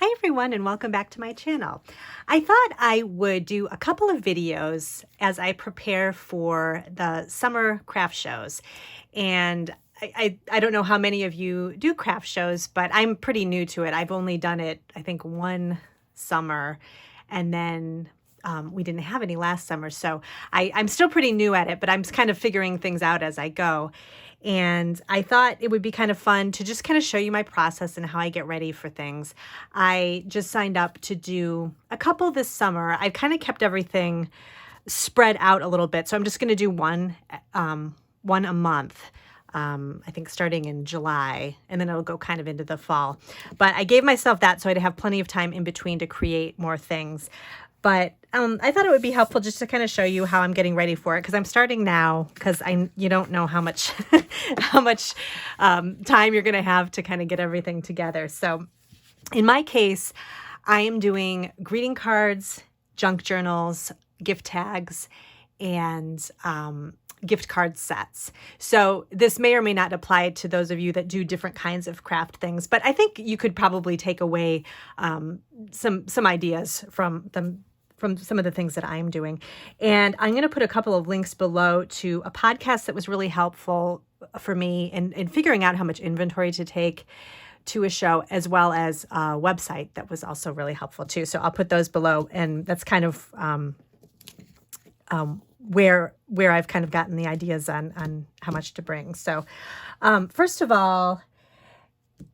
Hi everyone and welcome back to my channel. I thought I would do a couple of videos as I prepare for the summer craft shows. And I don't know how many of you do craft shows, but I'm pretty new to it. I've only done it, I think, one summer, and then we didn't have any last summer. So I'm still pretty new at it, but I'm kind of figuring things out as I go. And I thought it would be kind of fun to just kind of show you my process and how I get ready for things. I just signed up to do a couple this summer. I've kind of kept everything spread out a little bit. So I'm just going to do one a month. I think starting in July, and then it'll go kind of into the fall. But I gave myself that so I'd have plenty of time in between to create more things. But I thought it would be helpful just to kind of show you how I'm getting ready for it, because I'm starting now, because you don't know how much time you're going to have to kind of get everything together. So in my case, I am doing greeting cards, junk journals, gift tags, and gift card sets. So this may or may not apply to those of you that do different kinds of craft things, but I think you could probably take away some ideas from some of the things that I'm doing. And I'm going to put a couple of links below to a podcast that was really helpful for me in figuring out how much inventory to take to a show, as well as a website that was also really helpful too. So I'll put those below, and that's kind of where I've kind of gotten the ideas on how much to bring. So first of all,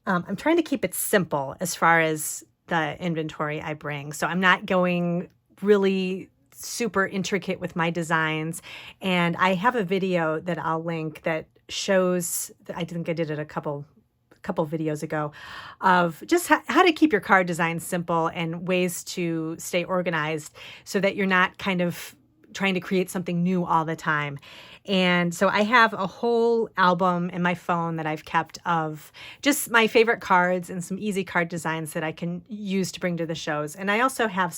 I'm trying to keep it simple as far as the inventory I bring. So I'm not going really super intricate with my designs. And I have a video that I'll link that shows, I think I did it a couple videos ago, of just how to keep your card design simple and ways to stay organized so that you're not kind of trying to create something new all the time. And so I have a whole album in my phone that I've kept of just my favorite cards and some easy card designs that I can use to bring to the shows. And I also have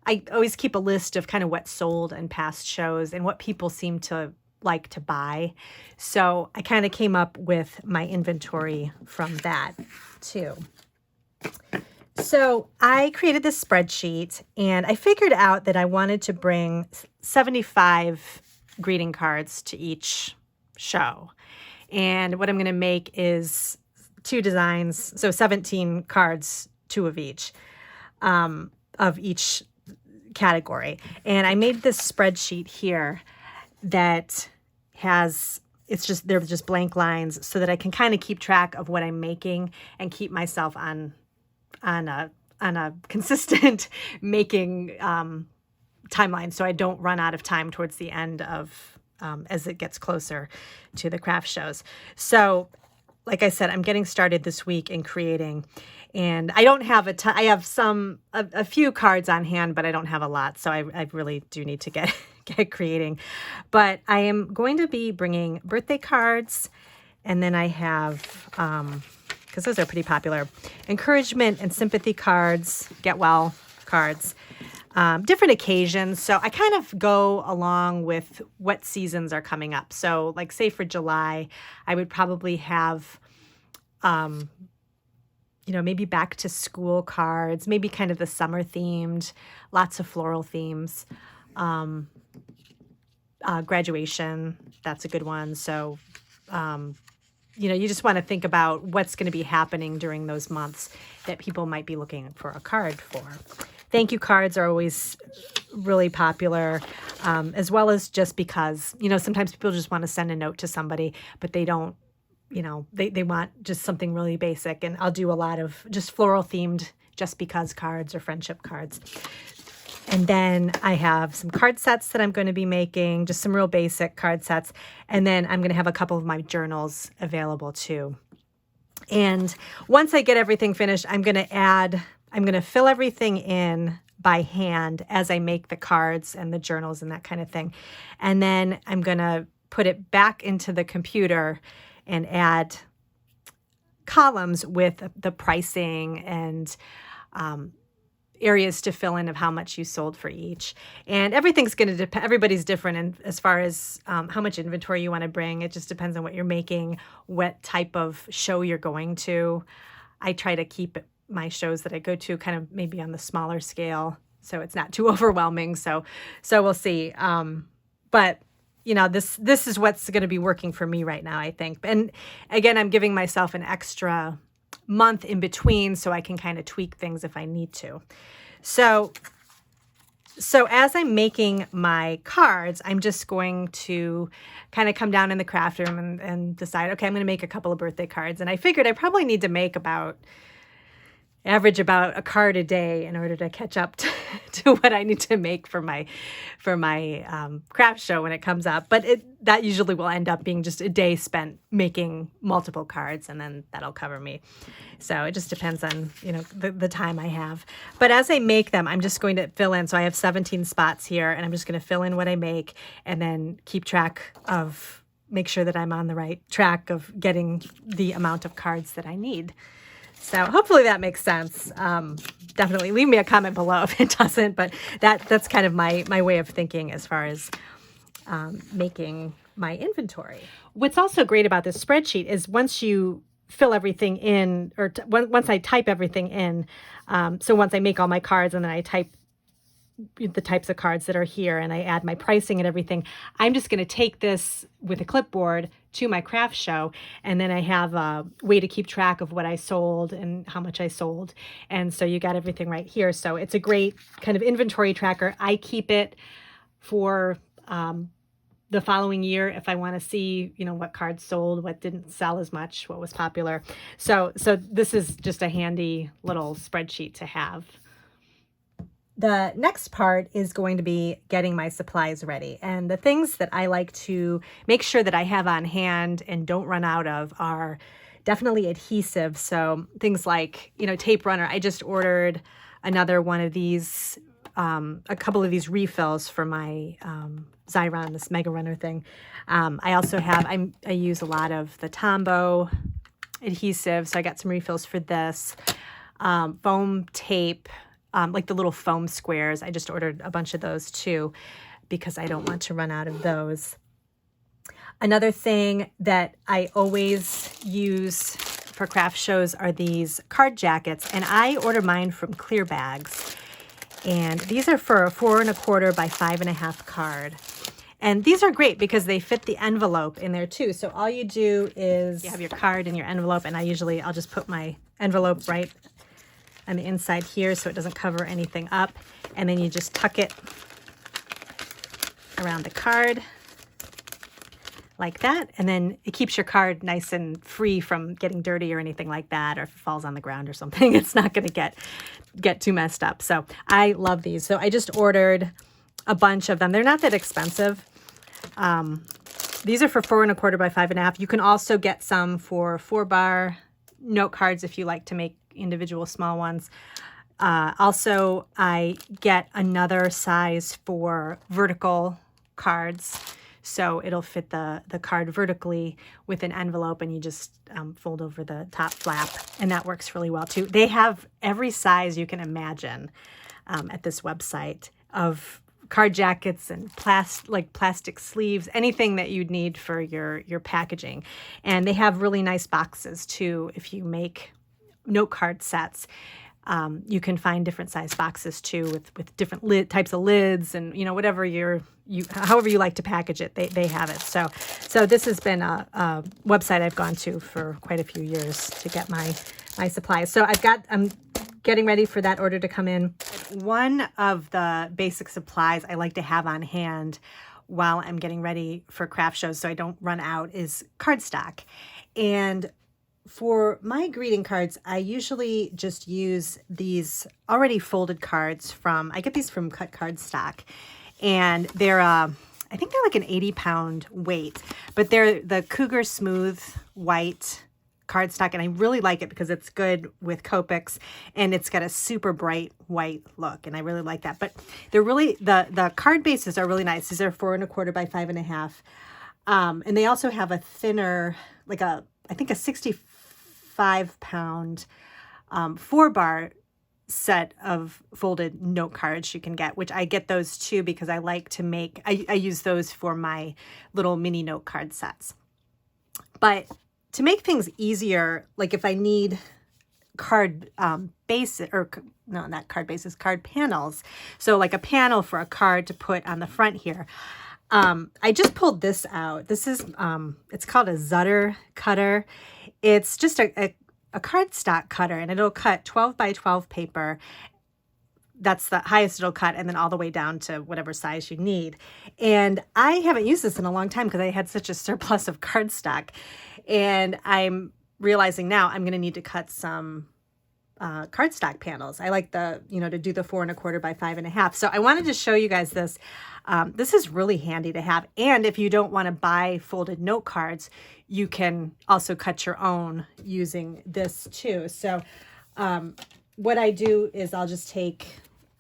I always keep a list of kind of what's sold in past shows and what people seem to like to buy. So I kind of came up with my inventory from that too. So I created this spreadsheet, and I figured out that I wanted to bring 75 greeting cards to each show. And what I'm going to make is 2 designs, so 17 cards, 2 of each category. And I made this spreadsheet here that they're just blank lines so that I can kind of keep track of what I'm making and keep myself on a consistent making timeline, so I don't run out of time towards the end of as it gets closer to the craft shows. So like I said, I'm getting started this week in creating, and I don't have I have a few cards on hand, but I don't have a lot, so I really do need to get creating. But I am going to be bringing birthday cards, and then I have because those are pretty popular, encouragement and sympathy cards, get well cards, different occasions. So I kind of go along with what seasons are coming up. So like, say for July, I would probably have, maybe back to school cards, maybe kind of the summer themed, lots of floral themes, graduation, that's a good one. So, you just want to think about what's going to be happening during those months that people might be looking for a card for. Thank you cards are always really popular, as well as just because, sometimes people just want to send a note to somebody, but they don't, they want just something really basic. And I'll do a lot of just floral themed just because cards or friendship cards. And then I have some card sets that I'm going to be making, just some real basic card sets. And then I'm going to have a couple of my journals available too. And once I get everything finished, I'm going to fill everything in by hand as I make the cards and the journals and that kind of thing. And then I'm going to put it back into the computer and add columns with the pricing and areas to fill in of how much you sold for each. And everything's going to depend. Everybody's different. And as far as how much inventory you want to bring, it just depends on what you're making, what type of show you're going to. I try to keep my shows that I go to kind of maybe on the smaller scale, so it's not too overwhelming. So we'll see. But you know, this is what's going to be working for me right now, I think. And again, I'm giving myself an extra month in between so I can kind of tweak things if I need to. So as I'm making my cards, I'm just going to kind of come down in the craft room and decide, okay, I'm going to make a couple of birthday cards. And I figured I probably need to average about a card a day in order to catch up to what I need to make for my craft show when it comes up. But that usually will end up being just a day spent making multiple cards, and then that'll cover me. So it just depends on, you know, the time I have. But as I make them, I'm just going to fill in. So I have 17 spots here, and I'm just going to fill in what I make and then make sure that I'm on the right track of getting the amount of cards that I need. So hopefully that makes sense. Definitely leave me a comment below if it doesn't, but that's kind of my way of thinking as far as making my inventory. What's also great about this spreadsheet is once you fill everything in, or once I type everything in, so once I make all my cards and then I type the types of cards that are here and I add my pricing and everything, I'm just going to take this with a clipboard to my craft show, and then I have a way to keep track of what I sold and how much I sold. And so you got everything right here. So it's a great kind of inventory tracker. I keep it for the following year if I want to see, you know, what cards sold, what didn't sell as much, what was popular. So this is just a handy little spreadsheet to have. The next part is going to be getting my supplies ready. And the things that I like to make sure that I have on hand and don't run out of are definitely adhesive. So things like, you know, tape runner. I just ordered another one of these, a couple of these refills for my Xyron, this Mega Runner thing. I also have, I use a lot of the Tombow adhesive. So I got some refills for this. Foam tape. Like the little foam squares. I just ordered a bunch of those too because I don't want to run out of those. Another thing that I always use for craft shows are these card jackets, and I order mine from Clear Bags. And these are for a 4 1/4 by 5.5 card. And these are great because they fit the envelope in there too. So all you do is you have your card in your envelope, and I'll just put my envelope right on the inside here so it doesn't cover anything up, and then you just tuck it around the card like that, and then it keeps your card nice and free from getting dirty or anything like that, or if it falls on the ground or something, it's not going to get too messed up. So I love these. So I just ordered a bunch of them. They're not that expensive. These are for 4 1/4 by 5.5. You can also get some for 4-bar note cards if you like to make individual small ones. Also, I get another size for vertical cards. So it'll fit the card vertically with an envelope, and you just fold over the top flap, and that works really well too. They have every size you can imagine at this website of card jackets and plastic sleeves, anything that you'd need for your packaging. And they have really nice boxes too. If you make note card sets, you can find different size boxes too with different types of lids, and you know, whatever however you like to package it, they have it. So this has been a website I've gone to for quite a few years to get my supplies. So I'm getting ready for that order to come in. One of the basic supplies I like to have on hand while I'm getting ready for craft shows so I don't run out is cardstock. And for my greeting cards, I usually just use these already folded cards I get these from Cardstock, and they're, I think they're like an 80-pound weight, but they're the Cougar Smooth White cardstock, and I really like it because it's good with Copics, and it's got a super bright white look, and I really like that. But they're really, the card bases are really nice. These are 4 1/4 by 5.5, and they also have a thinner, I think a 65-pound 4-bar set of folded note cards you can get, which I get those too because I like to make, I use those for my little mini note card sets. But to make things easier, like if I need card base, or no, not card bases, card panels. So like a panel for a card to put on the front here. I just pulled this out. This is, it's called a Zutter cutter. It's just a cardstock cutter, and it'll cut 12 by 12 paper. That's the highest it'll cut, and then all the way down to whatever size you need. And I haven't used this in a long time because I had such a surplus of cardstock. And I'm realizing now I'm going to need to cut some cardstock panels. I like the, to do the 4 1/4 by 5 1/2. So I wanted to show you guys this. This is really handy to have. And if you don't want to buy folded note cards, you can also cut your own using this too. So what I do is I'll just take,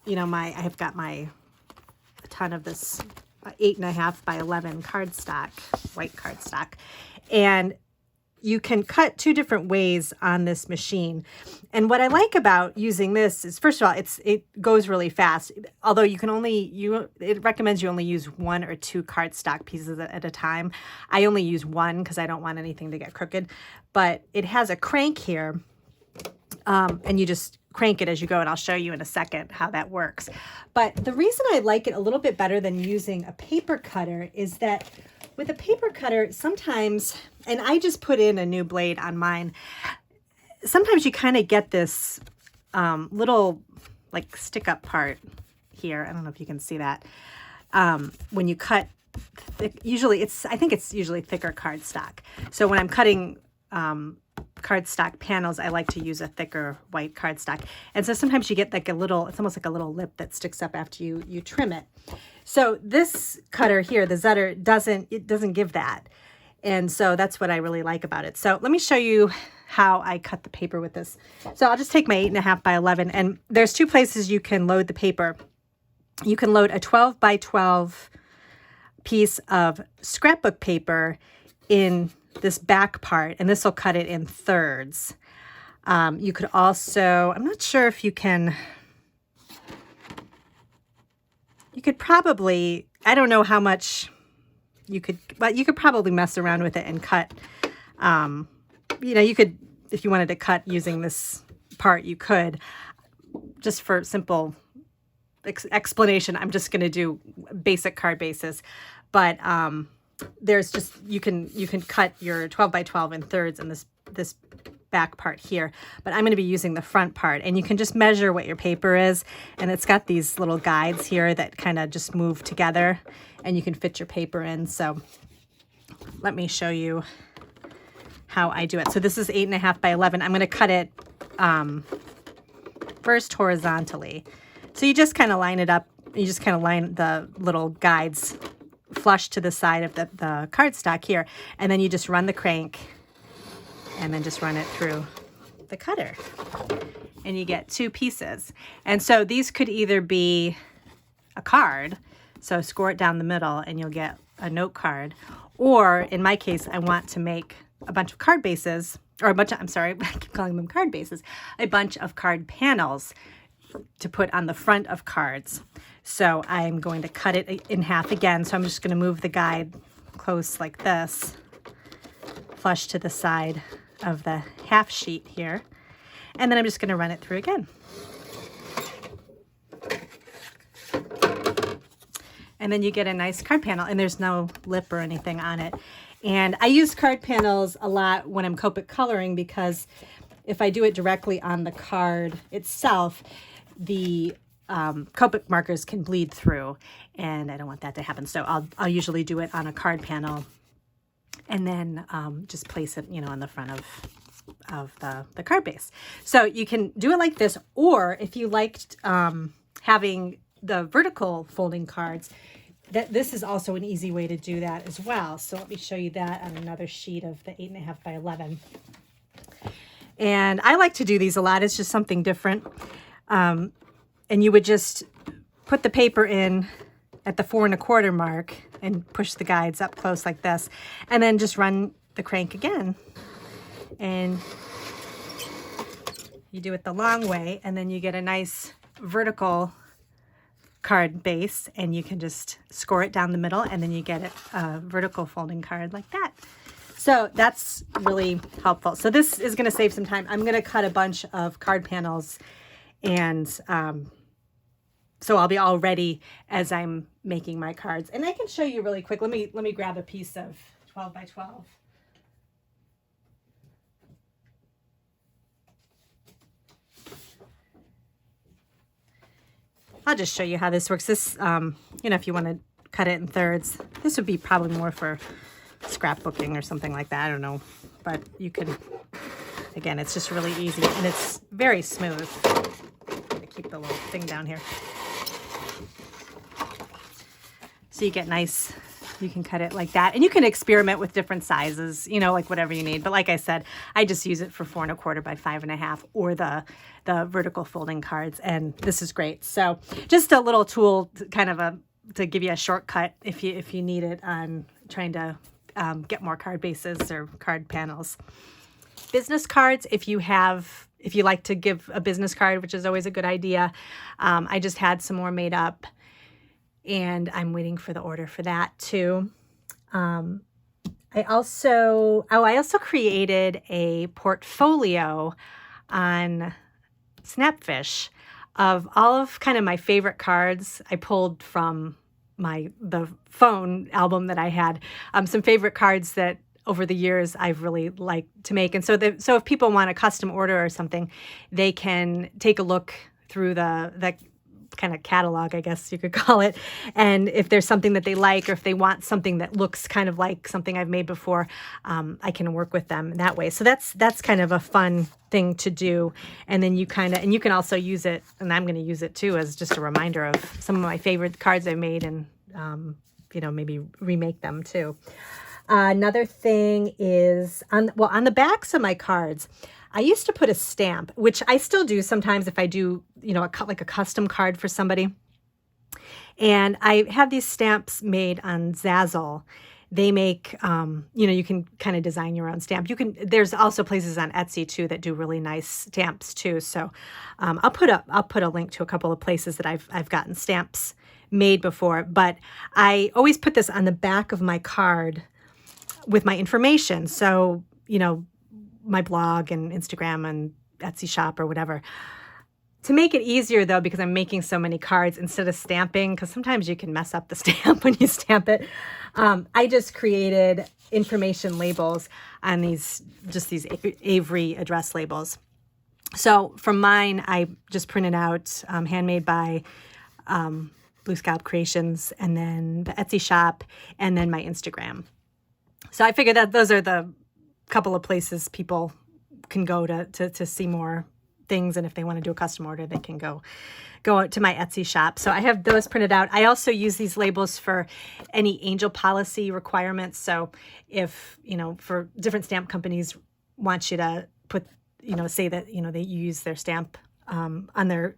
I have got a ton of this 8 1/2 by 11 cardstock, white cardstock. And you can cut 2 different ways on this machine. And what I like about using this is, first of all, it goes really fast. Although it recommends you only use 1 or 2 cardstock pieces at a time. I only use 1 because I don't want anything to get crooked. But it has a crank here, and you just crank it as you go, and I'll show you in a second how that works. But the reason I like it a little bit better than using a paper cutter is that with a paper cutter, sometimes, and I just put in a new blade on mine, sometimes you kind of get this little like stick up part here. I don't know if you can see that. When you cut thick, I think it's usually thicker cardstock. So when I'm cutting cardstock panels, I like to use a thicker white cardstock. And so sometimes you get like it's almost like a little lip that sticks up after you trim it. So this cutter here, the Zutter, doesn't give that. And so that's what I really like about it. So let me show you how I cut the paper with this. So I'll just take my 8 1/2 by 11, and there's 2 places you can load the paper. You can load a 12 by 12 piece of scrapbook paper in this back part, and this will cut it in thirds. You could also, I'm not sure if you could probably, I don't know how much but you could probably mess around with it and cut. You could, if you wanted to cut using this part, you could. Just for simple explanation, I'm just going to do basic card bases. But there's just, you can cut your 12 by 12 in thirds in this back part here, but I'm going to be using the front part, and you can just measure what your paper is, and it's got these little guides here that kind of just move together, and you can fit your paper in. So let me show you how I do it. So this is 8 1/2 by 11. I'm going to cut it first horizontally. So you just kind of line it up. You just kind of line the little guides flush to the side of the cardstock here, and then you just run the crank and then just run it through the cutter, and you get 2 pieces. And so these could either be a card, so score it down the middle and you'll get a note card, or in my case, I want to make a bunch of card bases, or I'm sorry, I keep calling them card bases, a bunch of card panels to put on the front of cards. So I'm going to cut it in half again. So I'm just going to move the guide close like this, flush to the side of the half sheet here. And then I'm just going to run it through again. And then you get a nice card panel, and there's no lip or anything on it. And I use card panels a lot when I'm Copic coloring, because if I do it directly on the card itself, the Copic markers can bleed through, and I don't want that to happen. So I'll usually do it on a card panel, and then just place it, on the front of the card base. So you can do it like this, or if you liked having the vertical folding cards, this is also an easy way to do that as well. So let me show you that on another sheet of the 8 1/2 by 11. And I like to do these a lot. It's just something different. And you would just put the paper in at the 4 1/4 mark and push the guides up close like this, and then just run the crank again. And you do it the long way, and then you get a nice vertical card base, and you can just score it down the middle, and then you get a vertical folding card like that. So that's really helpful. So this is going to save some time. I'm going to cut a bunch of card panels, and so I'll be all ready as I'm making my cards. And I can show you really quick. Let me grab a piece of 12 by 12. I'll just show you how this works. This, if you want to cut it in thirds, this would be probably more for scrapbooking or something like that. I don't know, but you can, again, it's just really easy and it's very smooth. I'm gonna keep the little thing down here. So you get nice, you can cut it like that, and you can experiment with different sizes, like whatever you need. But like I said, I just use it for 4 1/4 by 5 1/2 or the vertical folding cards, and this is great. So just a little tool to give you a shortcut if you need it on trying to get more card bases or card panels. Business cards, if you like to give a business card, which is always a good idea. I just had some more made up, and I'm waiting for the order for that too. I also created a portfolio on Snapfish of all of kind of my favorite cards. I pulled from the phone album that I had, some favorite cards that over the years I've really liked to make. And so if people want a custom order or something, they can take a look through the kind of catalog, I guess you could call it. And if there's something that they like, or if they want something that looks kind of like something I've made before, I can work with them that way. So that's kind of a fun thing to do. And then you can also use it, and I'm going to use it too, as just a reminder of some of my favorite cards I've made, and maybe remake them too. Another thing is on the backs of my cards, I used to put a stamp, which I still do sometimes if I do, like a custom card for somebody. And I have these stamps made on Zazzle. They make, you can kind of design your own stamp. There's also places on Etsy too that do really nice stamps too. So I'll put a link to a couple of places that I've gotten stamps made before. But I always put this on the back of my card with my information. So, my blog and Instagram and Etsy shop or whatever. To make it easier though, because I'm making so many cards, instead of stamping, because sometimes you can mess up the stamp when you stamp it, I just created information labels on these Avery address labels. So from mine, I just printed out handmade by Blue Scalp Creations, and then the Etsy shop, and then my Instagram. So I figured that those are the couple of places people can go to see more things, and if they want to do a custom order, they can go out to my Etsy shop. So I have those printed out. I also use these labels for any angel policy requirements. So if for different stamp companies want you to put say that they use their stamp on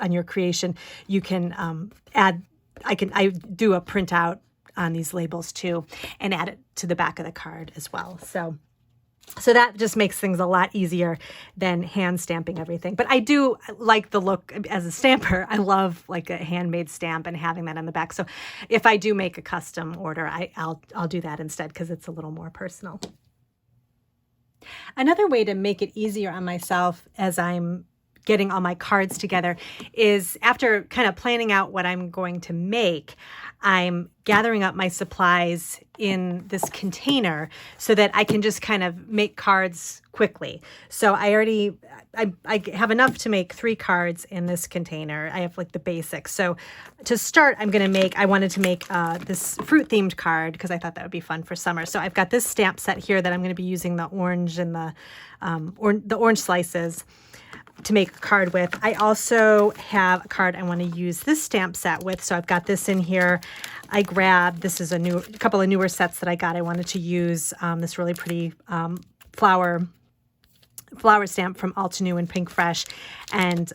your creation, you can add. I do a printout on these labels too, and add it to the back of the card as well. So that just makes things a lot easier than hand stamping everything. But I do like the look as a stamper. I love like a handmade stamp and having that on the back. So if I do make a custom order, I'll do that instead, because it's a little more personal. Another way to make it easier on myself as I'm getting all my cards together is, after kind of planning out what I'm going to make, I'm gathering up my supplies in this container so that I can just kind of make cards quickly. So I have enough to make 3 cards in this container. I have like the basics. So to start, I wanted to make this fruit themed card, because I thought that would be fun for summer. So I've got this stamp set here that I'm going to be using the orange and the orange slices to make a card with. I also have a card I want to use this stamp set with, so I've got this in here. I grabbed, this is a couple of newer sets that I got. I wanted to use this really pretty flower stamp from Altenew and Pink Fresh, and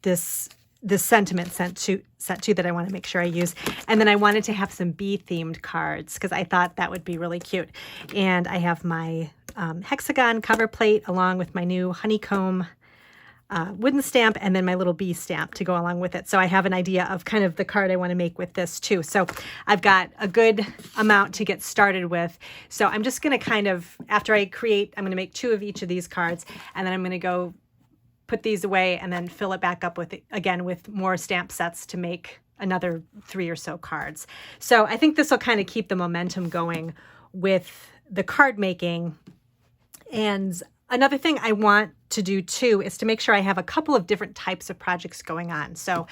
this sentiment set too that I want to make sure I use. And then I wanted to have some bee themed cards, because I thought that would be really cute. And I have my hexagon cover plate along with my new honeycomb wooden stamp and then my little bee stamp to go along with it. So I have an idea of kind of the card I want to make with this too. So I've got a good amount to get started with. So I'm just going to kind of, after I create, I'm going to make 2 of each of these cards, and then I'm going to go put these away and then fill it back up with, again, with more stamp sets to make another 3 or so cards. So I think this will kind of keep the momentum going with the card making. And another thing I want to do too is to make sure I have a couple of different types of projects going on. So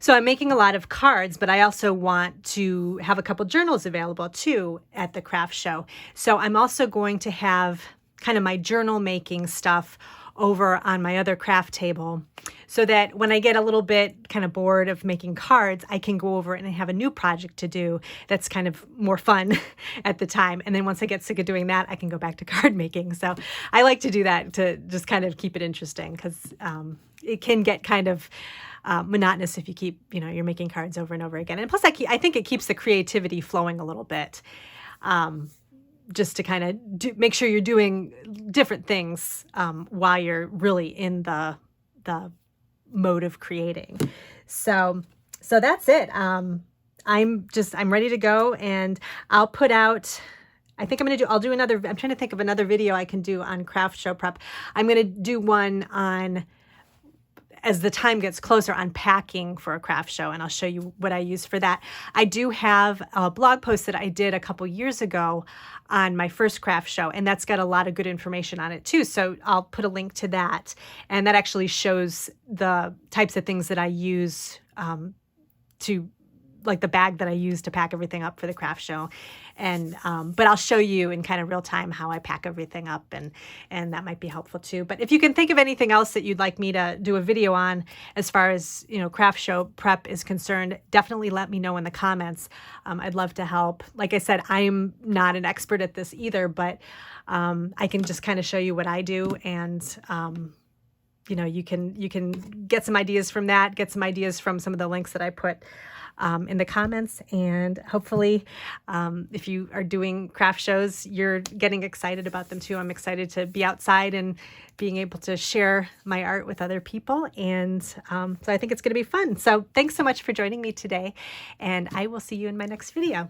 I'm making a lot of cards, but I also want to have a couple journals available too at the craft show. So I'm also going to have kind of my journal making stuff over on my other craft table, so that when I get a little bit kind of bored of making cards, I can go over and have a new project to do that's kind of more fun at the time. And then once I get sick of doing that, I can go back to card making. So I like to do that to just kind of keep it interesting, because it can get kind of monotonous if you keep, you're making cards over and over again. And plus, I think it keeps the creativity flowing a little bit. Just to kind of make sure you're doing different things while you're really in the mode of creating. So that's it. I'm ready to go, and I'll put out, I think I'll do another, I'm trying to think of another video I can do on craft show prep. I'm going to do one on, as the time gets closer, on packing for a craft show, and I'll show you what I use for that. I do have a blog post that I did a couple years ago on my first craft show, and that's got a lot of good information on it too. So I'll put a link to that, and that actually shows the types of things that I use like the bag that I use to pack everything up for the craft show. And but I'll show you in kind of real time how I pack everything up, and that might be helpful too. But if you can think of anything else that you'd like me to do a video on as far as craft show prep is concerned, definitely let me know in the comments. I'd love to help. Like I said, I'm not an expert at this either, but I can just kind of show you what I do, and you can get some ideas from that, get some ideas from some of the links that I put in the comments. And hopefully, if you are doing craft shows, you're getting excited about them too. I'm excited to be outside and being able to share my art with other people. And so I think it's going to be fun. So thanks so much for joining me today, and I will see you in my next video.